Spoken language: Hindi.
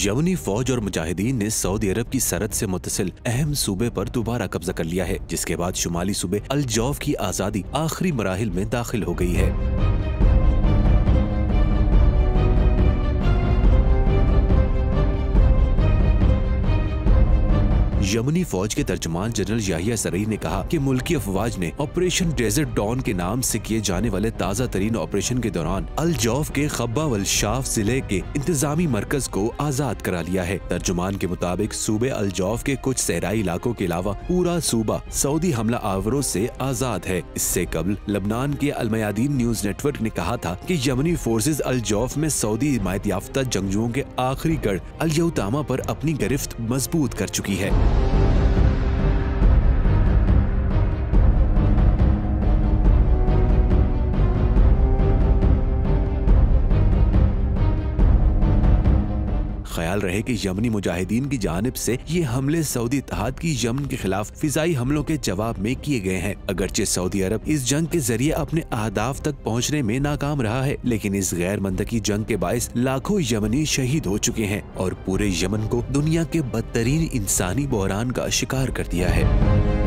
यमनी फौज और मुजाहिदीन ने सऊदी अरब की सरहद से मुत्तसिल अहम सूबे पर दोबारा कब्जा कर लिया है, जिसके बाद शुमाली सूबे अल जौफ की आज़ादी आखिरी मराहिल में दाखिल हो गई है। यमनी फौज के तर्जुमान जनरल याहिया सरीर ने कहा कि मुल्की अफवाज ने ऑपरेशन डेजर्ट डॉन के नाम से किए जाने वाले ताज़ा तरीन ऑपरेशन के दौरान अल जौफ के खब्बा वल शाफ जिले के इंतजामी मरकज को आजाद करा लिया है। तर्जुमान के मुताबिक सूबे अल जौफ के कुछ सहराई इलाकों के अलावा पूरा सूबा सऊदी हमला आवरों से आजाद है। इससे कबल लबनान के अल मयादीन न्यूज नेटवर्क ने कहा था कि यमनी फोर्सेज अल जौफ में सऊदी हिमायत याफ्ता जंगजुओं के आखिरी गढ़ अल यौतामा पर अपनी गिरफ्त मजबूत कर चुकी है। ख्याल रहे कि यमनी मुजाहिदीन की जानिब से ये हमले सऊदी इत्तेहाद की यमन के खिलाफ फिजाई हमलों के जवाब में किए गए हैं। अगरचे सऊदी अरब इस जंग के जरिए अपने अहदाफ तक पहुंचने में नाकाम रहा है, लेकिन इस गैर मंतकी जंग के बायस लाखों यमनी शहीद हो चुके हैं और पूरे यमन को दुनिया के बदतरीन इंसानी बहरान का शिकार कर दिया है।